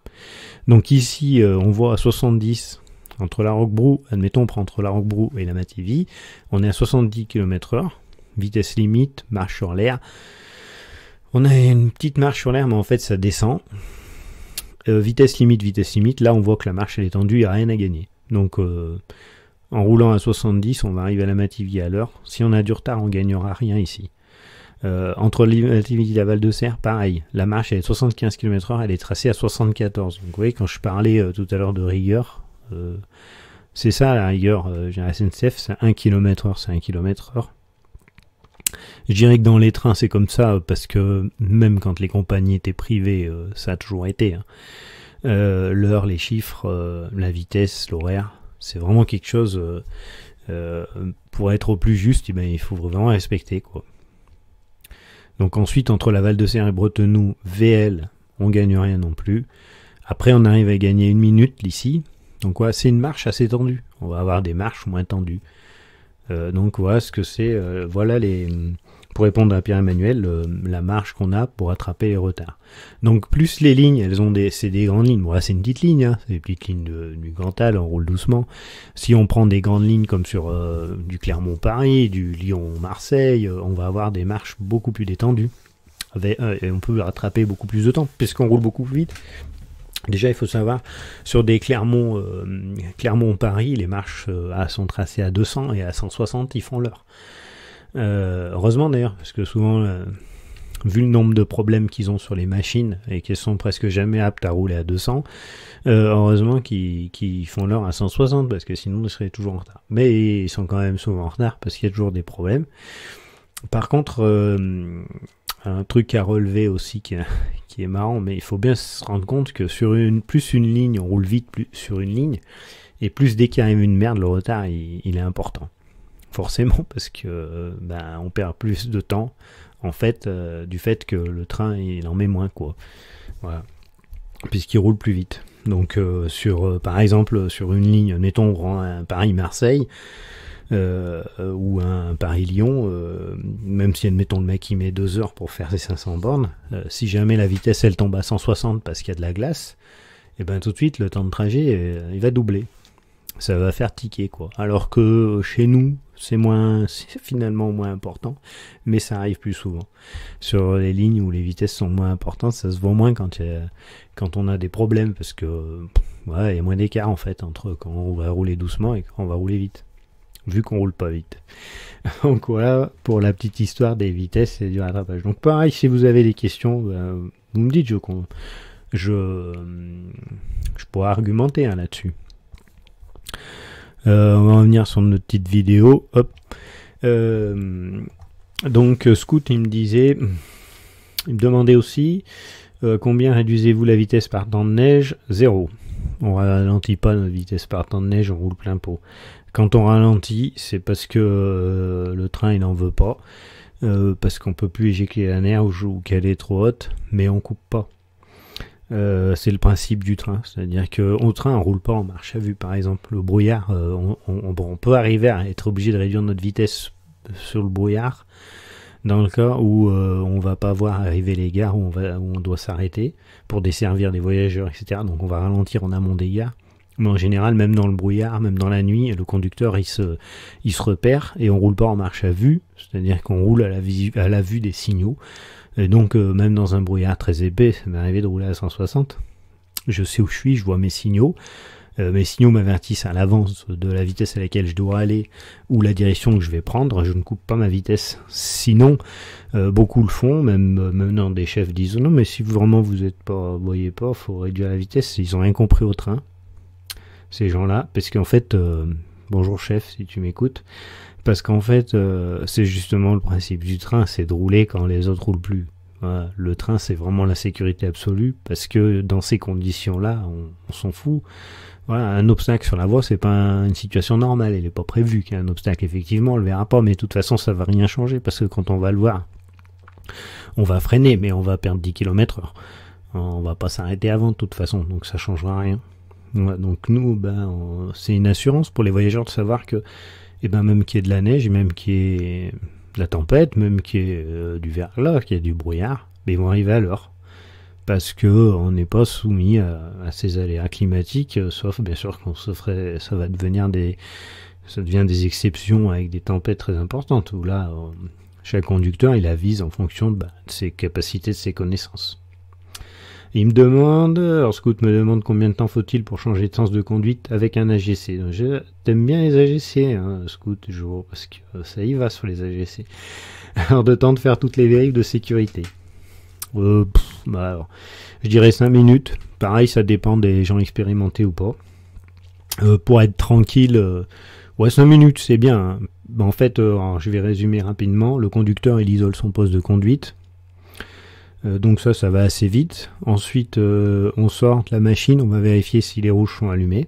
Donc ici, on voit à 70 entre la Roquebrou, admettons, on prend entre la Roquebrou et la Mativie, on est à 70 km/h, vitesse limite, marche sur l'air. On a une petite marche sur l'air, mais en fait, ça descend. Vitesse limite, là, on voit que la marche elle est tendue, il n'y a rien à gagner. Donc, en roulant à 70, on va arriver à la Mativie à l'heure. Si on a du retard, on gagnera rien ici. Entre la Mativie et la Val de Serre, pareil, la marche elle est 75 km/h, elle est tracée à 74. Donc vous voyez, quand je parlais tout à l'heure de rigueur, c'est ça la rigueur, la SNCF, c'est 1 km/h, c'est 1 km/h. Je dirais que dans les trains c'est comme ça, parce que même quand les compagnies étaient privées, ça a toujours été. Hein. L'heure, les chiffres, la vitesse, l'horaire, c'est vraiment quelque chose, pour être au plus juste, ben, il faut vraiment respecter, quoi. Donc ensuite, entre la Val de Serre et Bretenoux, VL, on gagne rien non plus. Après, on arrive à gagner 1 minute ici. Donc voilà, c'est une marche assez tendue. On va avoir des marches moins tendues. Donc voilà ce que c'est. Voilà les. Pour répondre à Pierre-Emmanuel, la marche qu'on a pour attraper les retards. Donc plus les lignes, elles ont c'est des grandes lignes. Voilà, c'est une petite ligne, hein, c'est des petites lignes du Cantal, on roule doucement. Si on prend des grandes lignes comme sur du Clermont-Paris, du Lyon-Marseille, on va avoir des marches beaucoup plus détendues. Et on peut rattraper beaucoup plus de temps, puisqu'on roule beaucoup plus vite. Déjà, il faut savoir, sur des Clermont-Paris, les marches sont tracées à 200 et à 160, ils font l'heure. Heureusement d'ailleurs, parce que souvent, vu le nombre de problèmes qu'ils ont sur les machines et qu'elles sont presque jamais aptes à rouler à 200, heureusement qu'ils font l'heure à 160, parce que sinon ils seraient toujours en retard. Mais ils sont quand même souvent en retard parce qu'il y a toujours des problèmes. Par contre, un truc à relever aussi qui est marrant, mais il faut bien se rendre compte que sur plus une ligne, on roule vite plus sur une ligne, et plus dès qu'il arrive une merde, le retard il est important. Forcément, parce que on perd plus de temps en fait, du fait que le train il en met moins, quoi. Voilà, puisqu'il roule plus vite. Donc par exemple sur une ligne, mettons on rend un Paris-Marseille ou un Paris-Lyon, même si admettons le mec il met 2 heures pour faire ses 500 bornes, si jamais la vitesse elle tombe à 160 parce qu'il y a de la glace, et ben tout de suite le temps de trajet il va doubler. Ça va faire tiquer, quoi. Alors que chez nous, c'est finalement moins important, mais ça arrive plus souvent. Sur les lignes où les vitesses sont moins importantes, ça se voit moins quand on a des problèmes, parce que il y a moins d'écart en fait entre quand on va rouler doucement et quand on va rouler vite, vu qu'on roule pas vite. Donc voilà pour la petite histoire des vitesses et du rattrapage. Donc pareil, si vous avez des questions, vous me dites, je pourrais argumenter là-dessus. On va revenir sur notre petite vidéo. Hop. Donc Scoot il me demandait aussi combien réduisez-vous la vitesse par temps de neige? 0. On ralentit pas notre vitesse par temps de neige, on roule plein pot. Quand on ralentit, c'est parce que le train il en veut pas, parce qu'on peut plus éjecter la neige ou qu'elle est trop haute, mais on coupe pas. C'est le principe du train, c'est-à-dire qu'au train on roule pas en marche à vue. Par exemple, le brouillard, on peut arriver à être obligé de réduire notre vitesse sur le brouillard dans le cas où on va pas voir arriver les gares où on doit s'arrêter pour desservir les voyageurs, etc. Donc on va ralentir en amont des gares. Mais en général, même dans le brouillard, même dans la nuit, le conducteur il se repère et on roule pas en marche à vue, c'est-à-dire qu'on roule à la vue des signaux. Et donc même dans un brouillard très épais, ça m'est arrivé de rouler à 160. je sais où je suis, je vois mes signaux. Mes signaux m'avertissent à l'avance de la vitesse à laquelle je dois aller ou la direction que je vais prendre. Je ne coupe pas ma vitesse. Sinon, beaucoup le font, même maintenant des chefs disent non, mais si vraiment vous voyez pas, faut réduire la vitesse. Ils ont rien compris au train, ces gens-là, parce qu'en fait, bonjour chef, si tu m'écoutes, parce qu'en fait, c'est justement le principe du train, c'est de rouler quand les autres roulent plus. Voilà. Le train, c'est vraiment la sécurité absolue, parce que dans ces conditions-là, on s'en fout. Voilà, un obstacle sur la voie, c'est pas une situation normale, il n'est pas prévu qu'il y ait un obstacle, effectivement, on le verra pas, mais de toute façon, ça va rien changer, parce que quand on va le voir, on va freiner, mais on va perdre 10 km/h. On va pas s'arrêter avant, de toute façon, donc ça changera rien. Voilà, donc nous, c'est une assurance pour les voyageurs de savoir que, même qu'il y ait de la neige, même qu'il y ait de la tempête, même qu'il y ait du verglas, qu'il y ait du brouillard, ils vont arriver à l'heure. Parce que on n'est pas soumis à ces aléas climatiques, sauf bien sûr ça devient des exceptions avec des tempêtes très importantes, où là, chaque conducteur, il avise en fonction de ses capacités, de ses connaissances. Il me demande, Scout me demande combien de temps faut-il pour changer de sens de conduite avec un AGC. T'aimes bien les AGC, hein, Scout, toujours, parce que ça y va sur les AGC. Alors de temps de faire toutes les vérifs de sécurité. Alors, je dirais 5 minutes. Pareil, ça dépend des gens expérimentés ou pas. Pour être tranquille, 5 minutes, c'est bien. Hein. En fait, je vais résumer rapidement. Le conducteur, il isole son poste de conduite. Donc ça va assez vite. Ensuite, on sort de la machine, on va vérifier si les rouges sont allumés.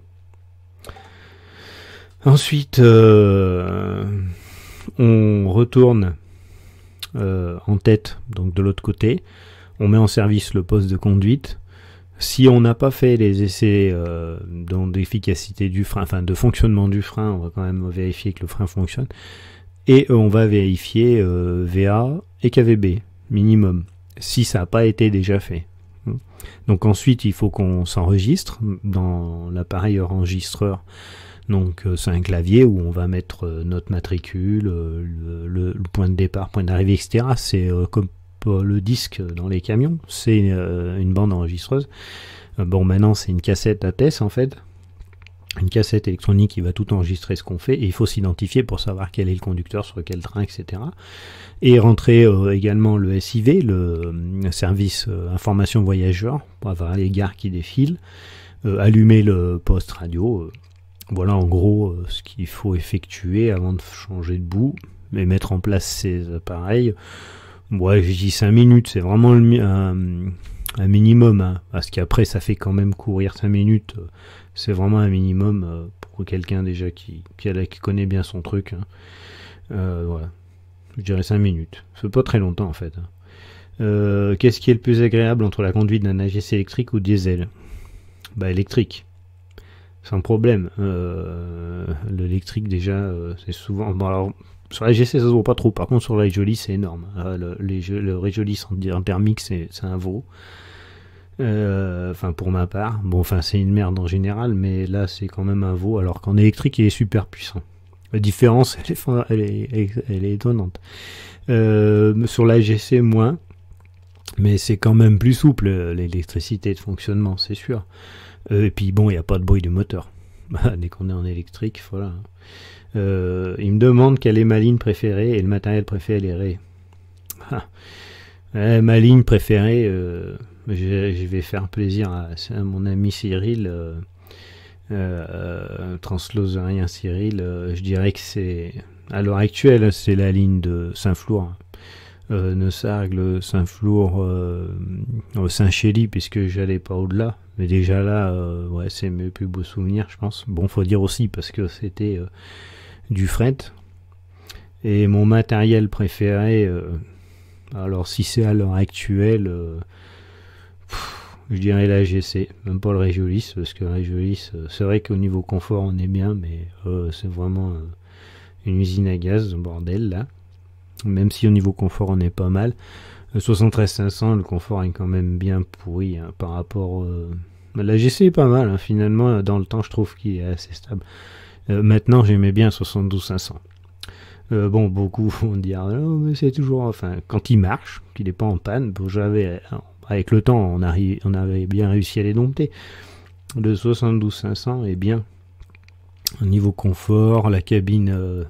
Ensuite, on retourne en tête, donc de l'autre côté. On met en service le poste de conduite. Si on n'a pas fait les essais d'efficacité du frein, enfin de fonctionnement du frein, on va quand même vérifier que le frein fonctionne. Et on va vérifier VA et KVB, minimum, si ça n'a pas été déjà fait. Donc ensuite, il faut qu'on s'enregistre dans l'appareil enregistreur. Donc c'est un clavier où on va mettre notre matricule, le point de départ, point d'arrivée, etc. C'est comme le disque dans les camions, c'est une bande enregistreuse. Maintenant c'est une cassette ATES en fait, une cassette électronique qui va tout enregistrer ce qu'on fait, et il faut s'identifier pour savoir quel est le conducteur, sur quel train, etc. Et rentrer également le SIV, le service information voyageur, pour avoir les gares qui défilent, allumer le poste radio. Voilà en gros ce qu'il faut effectuer avant de changer de bout et mettre en place ces appareils. Ouais, je dis 5 minutes, c'est vraiment un minimum, hein, parce qu'après ça fait quand même courir 5 minutes, c'est vraiment un minimum pour quelqu'un déjà qui connaît bien son truc. Hein. Voilà, je dirais 5 minutes, c'est pas très longtemps en fait. Hein. Qu'est-ce qui est le plus agréable entre la conduite d'un AGC électrique ou diesel? Électrique, sans problème. L'électrique déjà, c'est souvent... alors, sur la GC ça se voit pas trop, par contre sur la Jolie c'est énorme. Le Réjolie en thermique c'est un veau. Pour ma part, c'est une merde en général, mais là c'est quand même un veau, alors qu'en électrique il est super puissant. La différence elle est étonnante. Sur la GC moins, mais c'est quand même plus souple l'électricité de fonctionnement, c'est sûr. Et puis il n'y a pas de bruit du moteur. Dès qu'on est en électrique, voilà. Il me demande quelle est ma ligne préférée et le matériel préféré. Ma ligne préférée, je vais faire plaisir à mon ami Cyril, translozérien Cyril. Je dirais que c'est, à l'heure actuelle, c'est la ligne de Saint-Flour, Neussargues, Saint-Flour, Saint-Chély, puisque j'allais pas au-delà. Mais déjà là, c'est mes plus beaux souvenirs, je pense. Faut dire aussi, parce que c'était du fret. Et mon matériel préféré, alors si c'est à l'heure actuelle, je dirais la GC, même pas le Réjolis, parce que le Réjolis, c'est vrai qu'au niveau confort on est bien, mais c'est vraiment une usine à gaz, bordel là. Même si au niveau confort on est pas mal. 73-500, le confort est quand même bien pourri hein, par rapport... la GC est pas mal, hein, finalement, dans le temps je trouve qu'il est assez stable. Maintenant j'aimais bien 72-500. Beaucoup vont dire, non, mais c'est toujours... Enfin, quand il marche, qu'il n'est pas en panne, j'avais avec le temps, on avait bien réussi à les dompter. Le 72-500 est bien. Au niveau confort, la cabine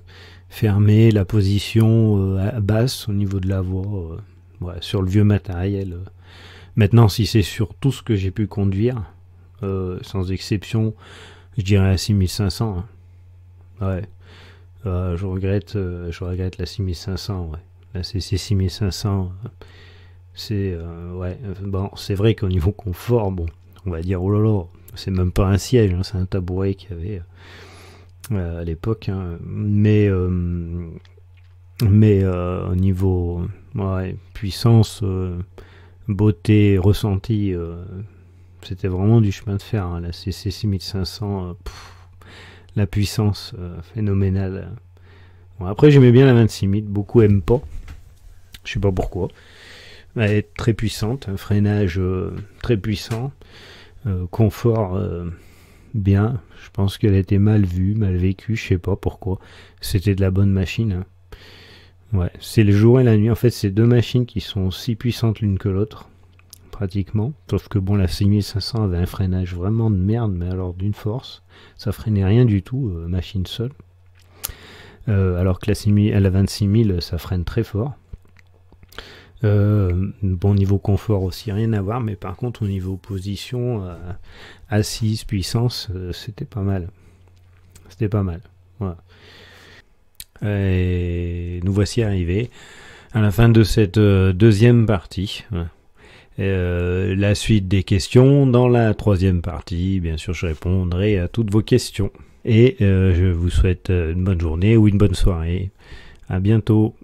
fermée, la position basse au niveau de la voix, ouais, sur le vieux matériel. Maintenant, si c'est sur tout ce que j'ai pu conduire, sans exception, je dirais à 6500. Hein. Ouais. Je regrette la 6500. Ouais. La CC 6500. C'est ouais. Bon, c'est vrai qu'au niveau confort, bon, on va dire oh là là, c'est même pas un siège, hein, c'est un tabouret qu'il y avait à l'époque. Hein. Mais au niveau ouais, puissance, beauté ressentie. C'était vraiment du chemin de fer, hein. La CC 6500, la puissance phénoménale. Bon, après, j'aimais bien la 26000, beaucoup aiment pas. Je sais pas pourquoi. Elle est très puissante, un freinage très puissant, confort bien. Je pense qu'elle a été mal vue, mal vécue, je sais pas pourquoi. C'était de la bonne machine. Hein. Ouais, c'est le jour et la nuit. En fait, c'est deux machines qui sont aussi puissantes l'une que l'autre. Pratiquement, sauf que bon, la 6500 avait un freinage vraiment de merde, mais alors d'une force, ça freinait rien du tout, machine seule, alors que la 26000 ça freine très fort. Bon, niveau confort aussi, rien à voir, mais par contre au niveau position, assise, puissance, c'était pas mal, voilà. Et nous voici arrivés à la fin de cette deuxième partie. La suite des questions dans la troisième partie. Bien sûr, je répondrai à toutes vos questions. Et je vous souhaite une bonne journée ou une bonne soirée. À bientôt.